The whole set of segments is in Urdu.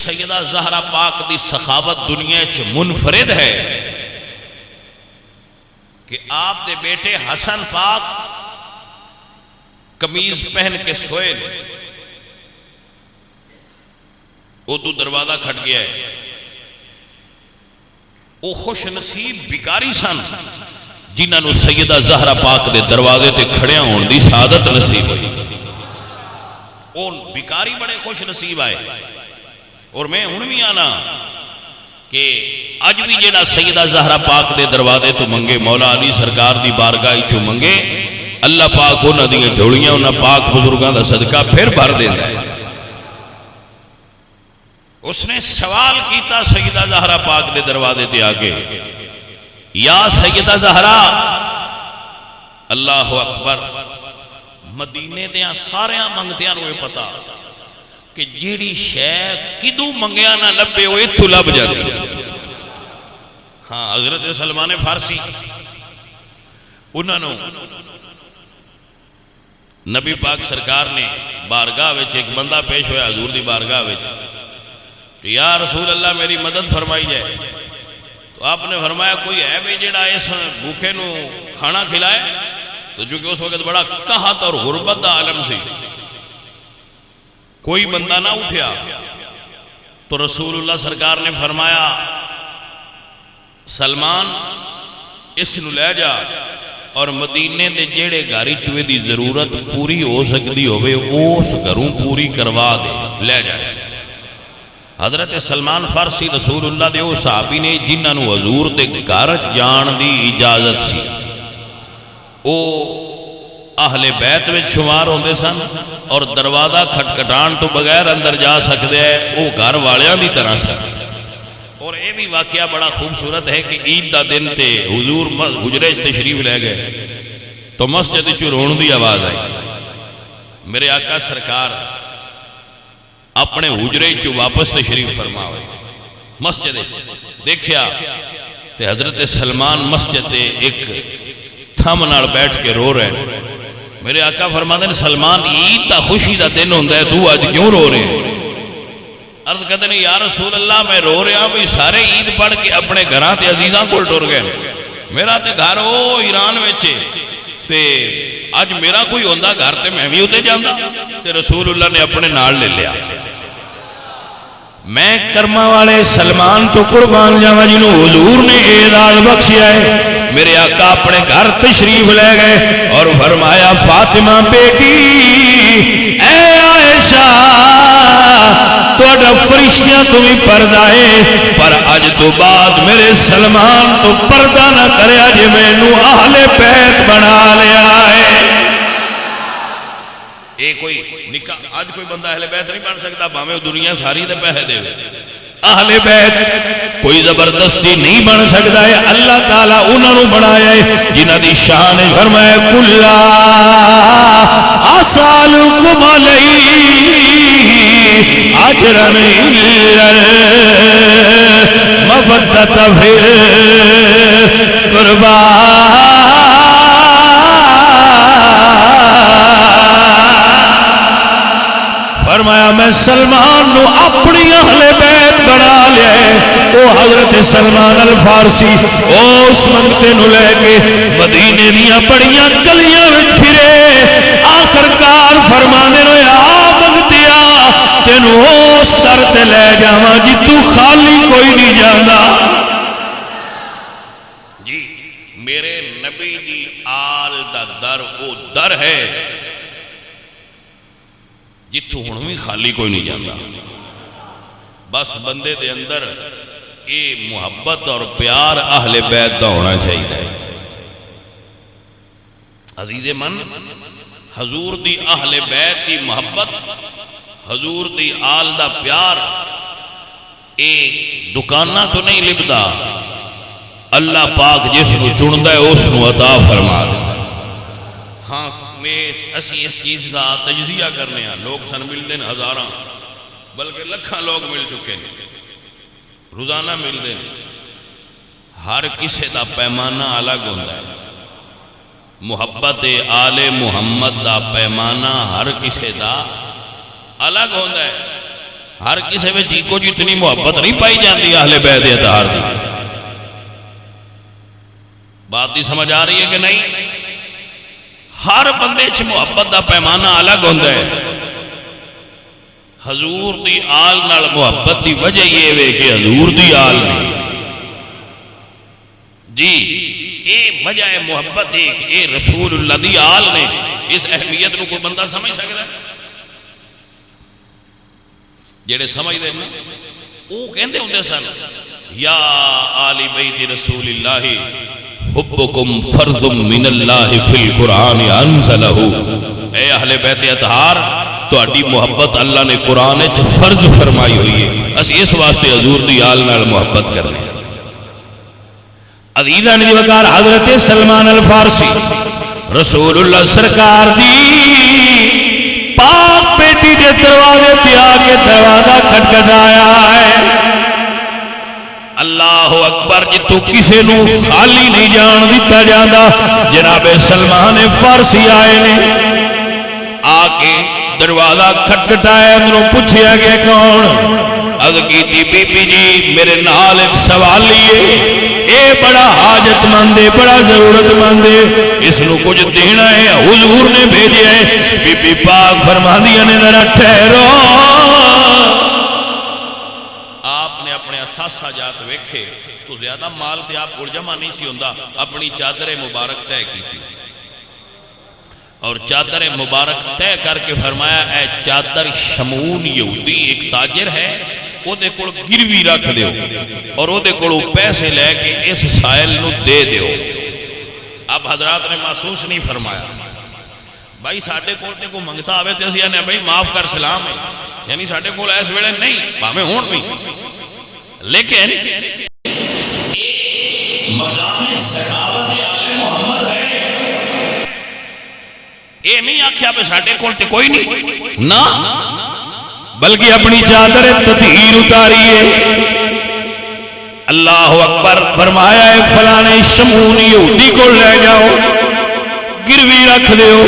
سیدہ زہرا پاک دی سخاوت دنیا چ منفرد ہے کہ آپ دے بیٹے حسن پاک قمیض پہن کے سوئے وہ تو دروازہ کھٹ گیا ہے. وہ خوش نصیب بیکاری سن جنہاں نو سیدہ زہرا پاک دے دروازے تے کھڑیاں ہون دی سعادت نصیب ہوئی. وہ بیکاری بڑے خوش نصیب آئے. اور میں ہن بھی آنا کہ اج بھی جڑا سیدہ زہرا پاک دے دروازے تو منگے مولا علی سرکار دی بارگاہ چوں منگے اللہ پاک انہاں دیاں جھولیاں انہاں پاک بزرگاں دا صدقہ پھر بھر دیندا ہے. اس نے سوال کیتا سیدہ زہرا پاک دے دروازے تے آگے یا سیدہ زہرا اللہ اکبر. مدینے دیاں ساریاں منگتیاں نو پتا کہ جیڑی شے کدو منگیا نہ لبے وہ اتھو لب جاتی. ہاں حضرت سلمان فارسی انہوں نے نبی پاک سرکار نے بارگاہ وچ ایک بندہ پیش ہویا حضور دی بارگاہ وچ کہ یا رسول اللہ میری مدد فرمائی جائے. تو آپ نے فرمایا کوئی ہے بھی جیڑا اس بھوکے نو کھانا کھلائے. تو جو کہ اس وقت بڑا قحط اور غربت دا عالم سی کوئی بندہ نہ اٹھیا. تو رسول اللہ سرکار نے فرمایا سلمان اس نو لے جا اور مدینے دے جیڑے گھر چوے دی ضرورت پوری ہو سکتی ہوئے اس گھروں پوری کروا دے لے جا. حضرت سلمان فارسی رسول اللہ دے وہ صحابی نے جنہاں نو حضور دے گھر جان دی اجازت سی. او اہل بیت میں شمار ہوندے سن اور دروازہ کھٹکھٹان تو بغیر اندر جا سکتے ہیں وہ گھر والیاں دی طرح سن. اور یہ بھی واقعہ بڑا خوبصورت ہے کہ عید دا دن تے حضور حجرے تشریف لے گئے تو مسجد چوں رون دی آواز آئی. میرے آقا سرکار اپنے حجرے چوں واپس تشریف فرما ہوئے. مسجد دیکھیا تے حضرت سلمان مسجد تے ایک تھم نال بیٹھ کے رو رہے ہیں. میرے آقا فرماتے ہیں سلمان عید تا خوشی دا دن ہوندا ہے تو آج کیوں رو رہے ہیں؟ عرض کہتے ہیں یا رسول اللہ میں رو رہا بھی سارے عید پڑھ کے اپنے گھراں تے عزیزاں کول ٹر گئے. میرا تے گھر او ایران وچ تے اج میرا کوئی ہوندا گھر تے میں بھی اوتے جاندا. تے رسول اللہ نے اپنے نال لے لیا. میں کرما والے سلمان تو قربان جاواں جنوں حضور نے اعزاز بخشیا ہے. میرے آقا اپنے گھر تشریف لے گئے اور فرمایا فاطمہ بیٹی اے عائشہ تہاڈا فرشتیاں تو بھی پردہ ہے پر اج تو بعد میرے سلمان تو پردہ نہ کریا جے مینوں اہل بیت بنا لیا ہے. اے کوئی نکاح آج کوئی بندہ اہل بیت نہیں بن سکتا بھاویں دنیا ساری تے پیسے دے. اہل بیت کوئی زبردستی نہیں بن سکتا ہے. اللہ تعالیٰ انہوں نے بنایا ہے جنہ دی شان فرمایا کلا اسالکم علیہ اجرا الا المودۃ فی القربى. فرمایا میں سلمان نو اپنی اہل بیت بنا لیا ہے. او حضرت سلمان الفارسی اس منگتے نو لے کے مدینے دیاں بڑیاں گلیاں وچ پھرے آخرکار فرمانے نو آ منگتیا تینو اس در تے لے جاواں جی تو خالی کوئی نہیں جاندا. جی میرے نبی دی آل دا در او در ہے جتوں ہن بھی خالی کوئی نہیں جاندا. بس بندے دے اندر اے محبت اور پیار اہل بیت دا ہونا چاہیے. عزیز من حضور دی اہل بیت دی محبت حضور دی آل دا پیار اے دکانہ تو نہیں لبدا. اللہ پاک جس کو چندا ہے اس کو عطا فرما دے. ہاں اسی اس چیز کا تجزیہ کرنے ہیں. لوگ سن ملتے ہیں ہزاراں بلکہ لکھاں لوگ مل چکے ہیں روزانہ ملتے ہیں. ہر کسی دا پیمانہ الگ ہوتا ہے. محبت آل محمد دا پیمانہ ہر کسی دا الگ ہوتا ہے. ہر کسی میں چیکو جتنی محبت نہیں پائی جاتی اہل بیت اطہار دی. بات دی سمجھ آ رہی ہے کہ نہیں؟ ہر بندے چ محبت دا پیمانہ الگ ہوتا ہے. حضور دی آل نال محبت دی وجہ یہ ہے کہ حضور دی آل نے جی یہ وجہ ہے محبت ہے کہ اے رسول اللہ دی آل نے. اس اہمیت کو کوئی بندہ سمجھ سکتا ہے؟ جڑے سمجھ دے نا وہ کہندے ہوندے سن یا آل بیت رسول اللہ حبکم فرض من اللہ فی القرآن انزلہ. اے اہل بیت اطہار تہاڈی محبت اللہ نے قرآن وچ فرض فرمائی ہوئی ہے. اسی اس واسطے حضور دی آل نال محبت کرنے. عزیزان دی وقار حضرت سلمان الفارسی رسول اللہ سرکار دی پاک بیٹی دے دروازے تے آ کے دروازہ کھٹکھٹایا ہے. اللہ اکبر جی تو کسے نو خالی نہیں جان دیتا جاندا. جناب سلمان فارسی آئے نے آ کے دروازہ کھٹکھٹایا. اندروں پوچھیا گیا کون؟ عرض کی بی بی جی میرے نال ایک سوالی ہے. اے بڑا حاجت مند ہے بڑا ضرورت مند ہے. اس نو کچھ دینا ہے حضور نے بھیجے ہے. بی بی پاک فرماندیاں نے ذرا ٹھہرو. آپ نے اپنے اثاثہ جات ویکھے تو زیادہ مال تے آپ کو جمع نہیں سی ہوندا. اپنی چادر مبارک طے کی تھی اور چادر مبارک طے کر کے فرمایا اے چادر شمون یہودی ایک تاجر ہے وہ دے کول گروی رکھ دیو اور وہ دے کول پیسے لے کے اس سائل نو دے دیو. اب حضرات نے محسوس نہیں فرمایا بھائی ساڈے کول تے کو منگتا آوے تے اسی نے بھائی معاف کر سلام ہے. یعنی ساڈے کول اس ویلے نہیں بھاویں ہون بھی لیکن مقام سخاوت آل محمد ہے. یہ نہیں آکھیا پہ ساڈے کول تے کوئی نہیں نا بلکہ اپنی چادر تطہیر اتاریے. اللہ اکبر فرمایا ہے فلانے شمون یہودی کو لے جاؤ گروی رکھ دیو.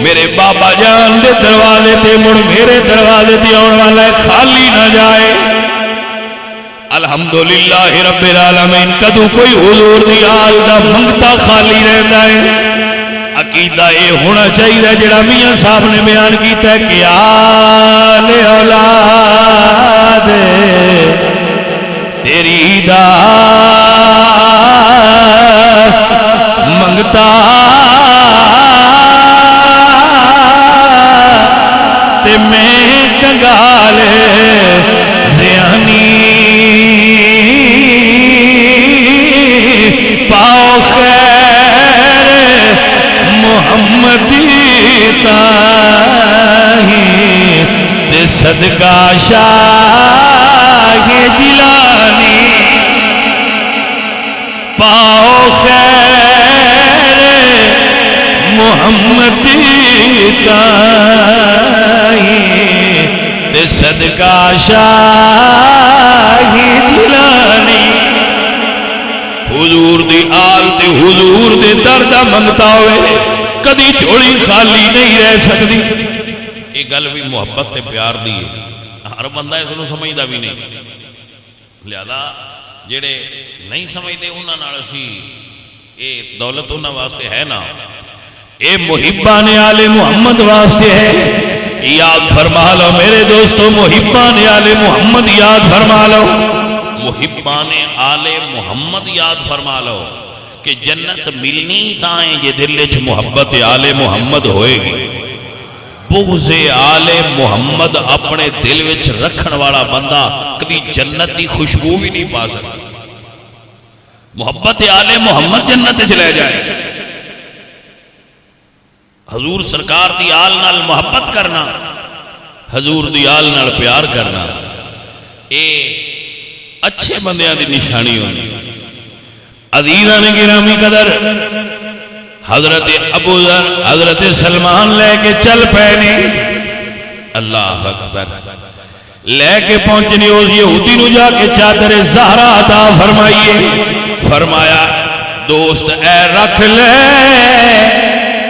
میرے بابا جان دے دروازے تے مڑ میرے دروازے تے آن والا ہے خالی نہ جائے. الحمدللہ رب العالمین. کدو کوئی حضور دی آل دا منگتا خالی رہتا ہے. عقیدہ یہ ہونا چاہیے جڑا میاں صاحب نے بیان کیتا ہے کہ آل اولاد تیری دا منگتا تے میں کنگال زیانی پاؤ خیر محمدی تاہی تے صدقہ شاہ جیلانی پاؤ خیر محمدی تاہی تے صدقہ شاہ جیلانی. حضور دی آل تے حضور دے دردہ منگتا ہوئے کدی چھوڑی خالی نہیں رہ سکتی. یہ گل بھی محبت تے پیار دی ہے. ہر بندہ اس کو سمجھدا بھی نہیں. لہذا جڑے نہیں سمجھتے انہاں نال اسی اے دولت انہاں واسطے ہے نا اے محبان آل محمد واسطے ہے. یاد فرما لو میرے دوستو محبان آل محمد یاد فرما لو. محبان آل محمد یاد فرما لو کہ جنت ملنی تائیں یہ دل وچ محبت آل محمد ہوئے گی. بغض آل محمد اپنے دل وچ رکھن والا بندہ کبھی جنت دی خوشبو بھی نہیں پا سکتا. محبت آل محمد جنت وچ لے جائے. حضور سرکار دی آل نال محبت کرنا حضور دی آل نال پیار کرنا اے اچھے بندیاں دی نشانی ہونی. عزیزان گرامی قدر حضرت ابو ذر حضرت سلمان لے کے چل پہنے. اللہ اکبر. لے کے پہنچنی اس یہودی نو جا کے چادر زہرا عطا فرمائیے. فرمایا دوست اے رکھ لے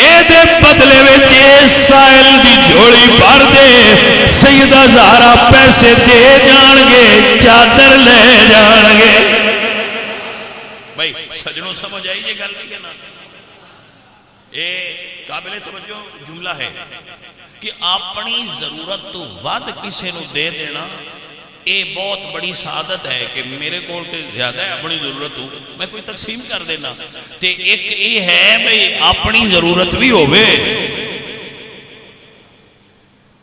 اے دے بدلے وچ اس سائل دی جھولی بھر دے سیدہ زہرا پیسے دے جان گے چادر لے جان گے. بھائی سجنوں سمجھ آئی یہ گل نہیں ہے نا. اے قابل توجہ جملہ ہے کہ اپنی ضرورت تو ود کسی نو دے دینا اے بہت بڑی سعادت ہے کہ میرے کول تے زیادہ ہے اپنی ضرورت ہو میں کوئی تقسیم کر دینا. تے ایک یہ ہے بھئی اپنی ضرورت بھی ہوئے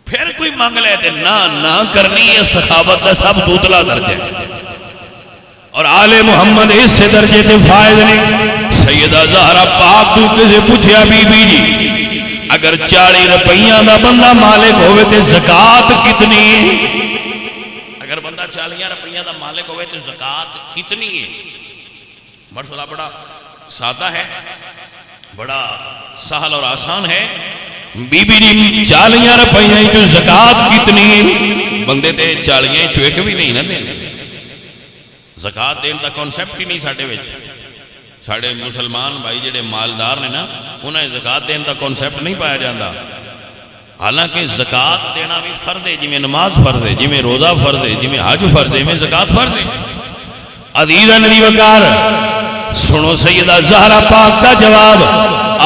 پھر کوئی مانگ لے تے نہ کرنی ہے سخاوت کا سب دوتلا درجہ ہے. اور آل محمد اس سے درجے تے فائد نہیں. سیدہ زہرا پاک تو کسے پوچھیا بی بی جی اگر 40 روپیاں دا بندہ مالک ہوئے تے زکاة کتنی ہے؟ اگر بندہ 40 روپیاں دا مالک ہوئے تو زکاة کتنی ہے؟ مرسلہ بڑا سادہ ہے بڑا سہل اور آسان ہے. بی بی جی 40 روپیاں جو زکاة کتنی ہے؟ بندے تے 40 جو ایک بھی نہیں نہ دیں. زکاة دین دا کانسیپٹ ہی نہیں ساڑھے وچ. ساڑھے مسلمان بھائی جڑے مالدار نے نا انہیں زکاة دین دا کانسیپٹ نہیں پایا جاندہ. حالانکہ زکاة دینا بھی فرض ہے جی میں نماز فرض ہے جی میں روزہ فرض ہے جی میں حج فرض ہے میں زکاة فرض ہے. عزیزہ نبی وقار سنو سیدہ زہرا پاک کا جواب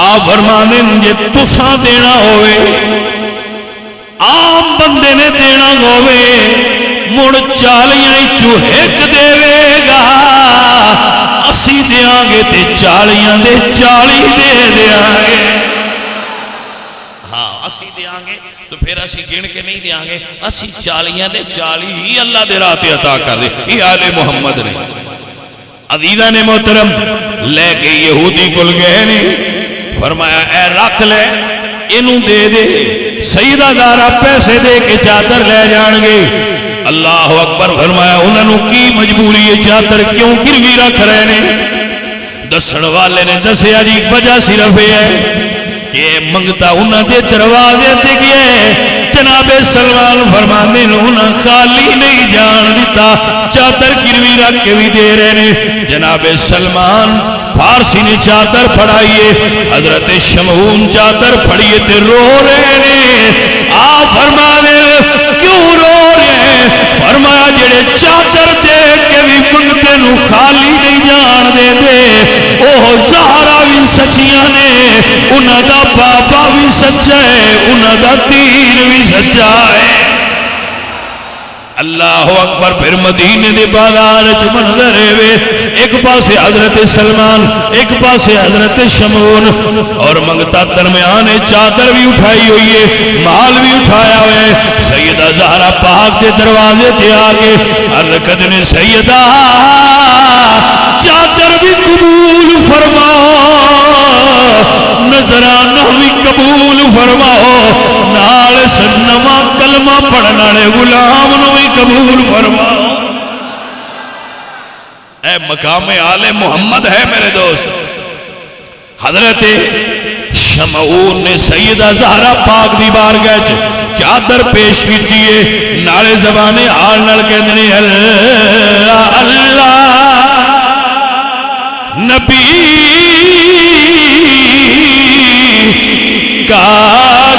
آپ فرمانے جے تساں دینا ہوئے عام بندے نے دینا ہوئے مڑ 40 چوہیک دے گا اسی دیاں گے تے 40 دے 40 دے دیاں گے. ہاں اسی دیاں گے تو پھر اسی گن کے نہیں دیاں گے اسی 40 دے 40 ہی اللہ دے راتے عطا کر دے. یہ آل محمد نے. عزیزہ نے محترم لے کے یہودی کل گئے نے فرمایا اے رکھ لے انہوں دے دے. سیدہ زہرا پیسے دے کے چادر لے جان گے. اللہ اکبر فرمایا انہوں کی مجبوری ہے چادر کیوں گروی رکھ رہے نے؟ دسن والے نے دسیا جی وجہ صرف ہے کہ منگتا انہوں دے دروازے تے گئے جناب سلمان فرمانے انہوں خالی نہیں جان دیتا چادر گروی رکھ کے بھی دے رہے نے. جناب سلمان فارسی نے چادر پڑھائیے حضرت شمعون چادر پڑھیے تے رو رہے نے. آپ فرمانے کیوں رو رہے؟ فرمایا جڑے چادر دے کے بھی منگتے نو خالی نہیں جان دے دے اوہ زہرا بھی سچیاں نے انہاں دا بابا بھی سچا ہے انہاں دا دین بھی سچا ہے. اللہ اکبر. پھر مدینے دے بازار وچ منظر ہے ایک پاسے حضرت سلمان ایک پاسے حضرت شمعون اور منگتا درمیان چادر بھی اٹھائی ہوئی ہے مال بھی اٹھایا ہوئے. سیدہ زہرا پاک کے دروازے تے آگے عرض کرنے سیدہ چادر بھی قبول فرماؤ نظرانہ بھی قبول فرماؤ نال سنما کلمہ پڑھنا نے غلام نو بھی قبول فرماؤ. اے مقام آل محمد ہے میرے دوست. حضرت شمعون نے سیدہ زہرا پاک دی بارگاہ چادر پیش کیجئے نالے زبانے حال نال کہندے اللہ اللہ نبی کا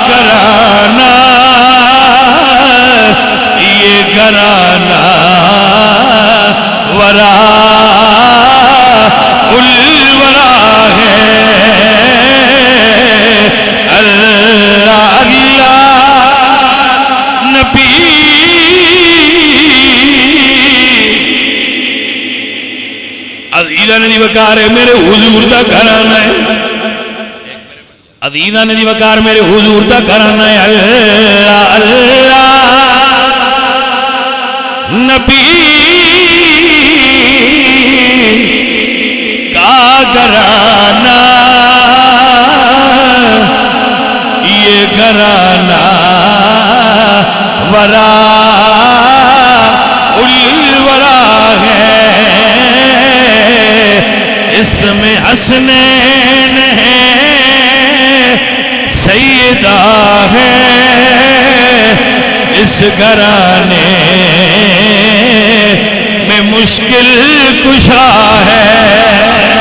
گھرانہ یہ گھرانہ ورا الورا ہے اللہ اللہ نبی عزیزہ نے وقار ہے میرے حضور دا گھرانہ ہے. عزیزہ نے وقار میرے حضور دا گھرانہ ہے اللہ اللہ نبی کا گھرانہ یہ گھرانہ ورا الورا ہے اس میں حسنین ہے سیدہ ہے اس گھرانے میں مشکل کشا ہے.